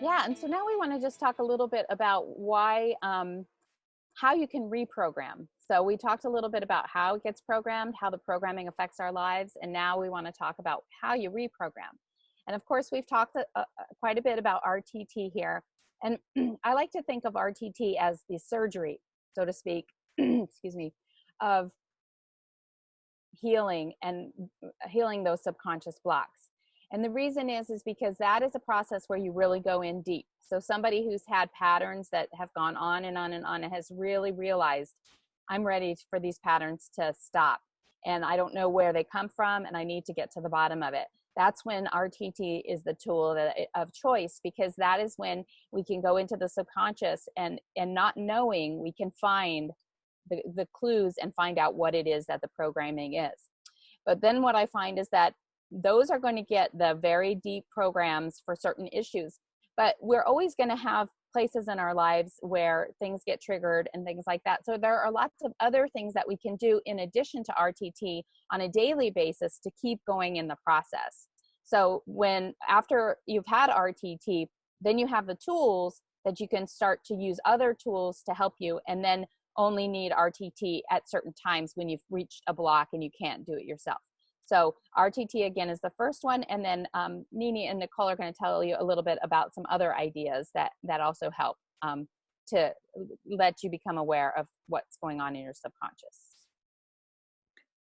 Yeah, and so now we want to just talk a little bit about why, how you can reprogram. So we talked a little bit about how it gets programmed, how the programming affects our lives, and now we want to talk about how you reprogram. And of course, we've talked quite a bit about RTT here. And I like to think of RTT as the surgery, so to speak, excuse me, of healing and healing those subconscious blocks. And the reason is because that is a process where you really go in deep. So somebody who's had patterns that have gone on and on and on and has really realized, I'm ready for these patterns to stop. And I don't know where they come from, and I need to get to the bottom of it. That's when RTT is the tool of choice, because that is when we can go into the subconscious and not knowing, we can find the clues and find out what it is that the programming is. But then what I find is that those are going to get the very deep programs for certain issues. But we're always going to have places in our lives where things get triggered and things like that. So there are lots of other things that we can do in addition to RTT on a daily basis to keep going in the process. So after you've had RTT, then you have the tools that you can start to use other tools to help you, and then only need RTT at certain times when you've reached a block and you can't do it yourself. So RTT again is the first one, and then Nini and Nicole are going to tell you a little bit about some other ideas that also help to let you become aware of what's going on in your subconscious.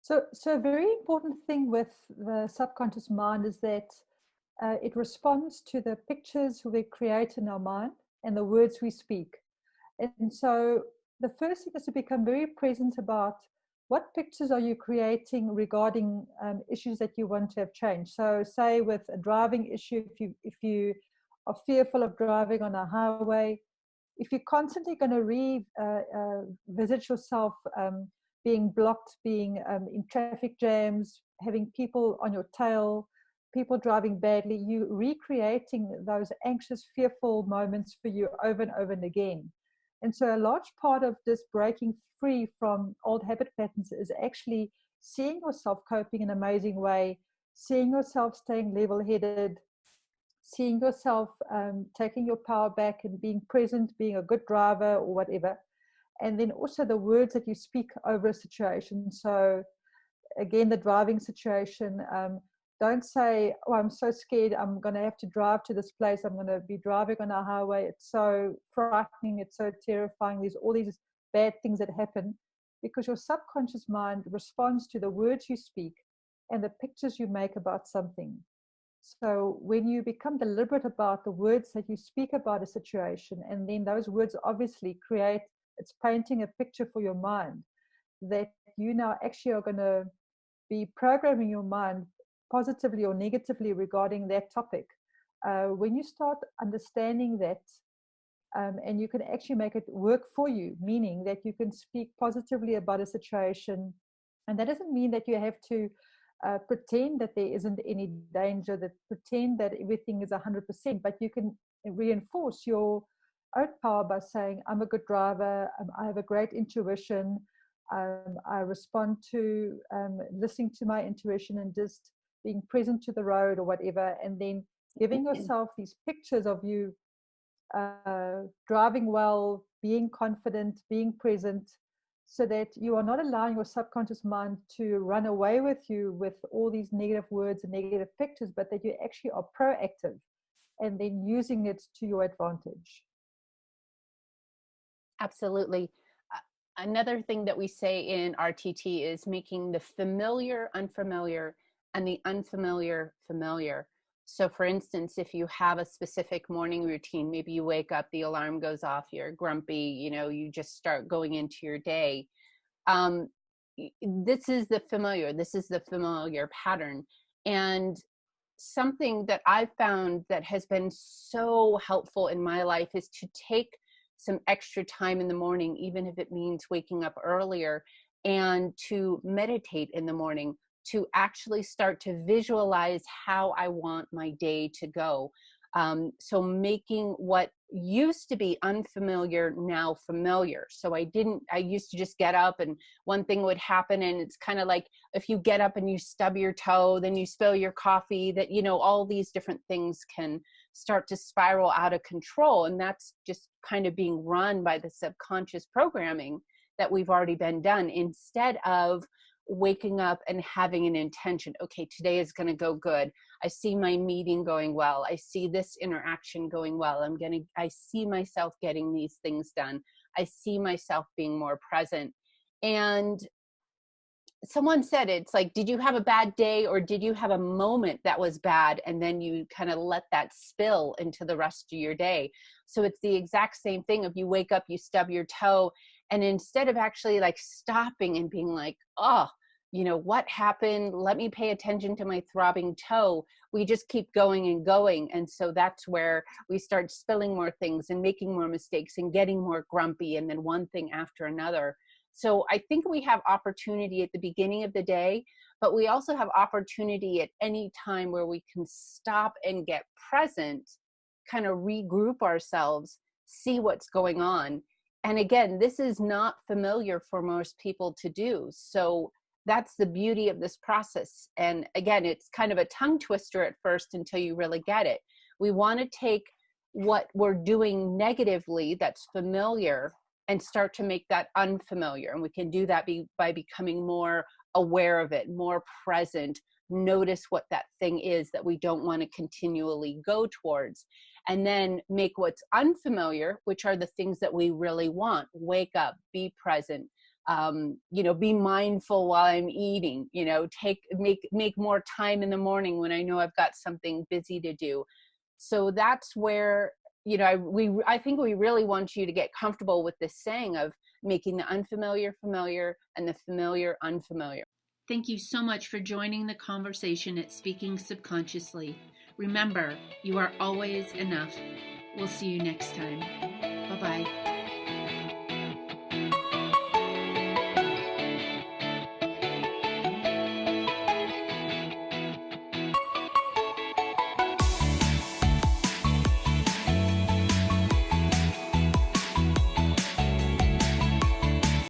So a very important thing with the subconscious mind is that it responds to the pictures we create in our mind and the words we speak. And so the first thing is to become very present about what pictures are you creating regarding issues that you want to have changed. So say with a driving issue, if you are fearful of driving on a highway, if you're constantly going to visit yourself being blocked, being in traffic jams, having people on your tail, people driving badly, you recreating those anxious, fearful moments for you over and over and again. And so a large part of this breaking free from old habit patterns is actually seeing yourself coping in an amazing way, seeing yourself staying level-headed, seeing yourself taking your power back and being present, being a good driver or whatever. And then also the words that you speak over a situation. So again, the driving situation, don't say, oh, I'm so scared, I'm going to have to drive to this place, I'm going to be driving on a highway, it's so frightening, it's so terrifying, there's all these bad things that happen, because your subconscious mind responds to the words you speak and the pictures you make about something. So when you become deliberate about the words that you speak about a situation, and then those words obviously it's painting a picture for your mind, that you now actually are going to be programming your mind positively or negatively regarding that topic. When you start understanding that, and you can actually make it work for you, meaning that you can speak positively about a situation, and that doesn't mean that you have to pretend that there isn't any danger, that pretend that everything is 100%, but you can reinforce your own power by saying, I'm a good driver, I have a great intuition, I respond to listening to my intuition and just being present to the road or whatever, and then giving yourself these pictures of you driving well, being confident, being present, so that you are not allowing your subconscious mind to run away with you with all these negative words and negative pictures, but that you actually are proactive and then using it to your advantage. Absolutely. Another thing that we say in RTT is making the familiar unfamiliar and the unfamiliar familiar. So for instance, if you have a specific morning routine, maybe you wake up, the alarm goes off, you're grumpy, you just start going into your day. This is the familiar pattern. And something that I've found that has been so helpful in my life is to take some extra time in the morning, even if it means waking up earlier, and to meditate in the morning, to actually start to visualize how I want my day to go. So making what used to be unfamiliar now familiar. So I used to just get up and one thing would happen, and it's kind of like if you get up and you stub your toe, then you spill your coffee, that, all these different things can start to spiral out of control. And that's just kind of being run by the subconscious programming that we've already been done, instead of waking up and having an intention. Okay, today is going to go good. I see my meeting going well. I see this interaction going well. I see myself getting these things done. I see myself being more present. And someone said, it's like, did you have a bad day, or did you have a moment that was bad and then you kind of let that spill into the rest of your day? So it's the exact same thing. If you wake up, you stub your toe, and instead of actually like stopping and being like, oh, you know, what happened? Let me pay attention to my throbbing toe. We just keep going and going. And so that's where we start spilling more things and making more mistakes and getting more grumpy, and then one thing after another. So I think we have opportunity at the beginning of the day, but we also have opportunity at any time where we can stop and get present, kind of regroup ourselves, see what's going on. And again, this is not familiar for most people to do. So that's the beauty of this process. And again, it's kind of a tongue twister at first until you really get it. We want to take what we're doing negatively that's familiar and start to make that unfamiliar. And we can do that by becoming more aware of it, more present, notice what that thing is that we don't want to continually go towards. And then make what's unfamiliar, which are the things that we really want. Wake up, be present, be mindful while I'm eating, make more time in the morning when I know I've got something busy to do. So that's where, I think we really want you to get comfortable with this saying of making the unfamiliar familiar and the familiar unfamiliar. Thank you so much for joining the conversation at Speaking Subconsciously. Remember, you are always enough. We'll see you next time.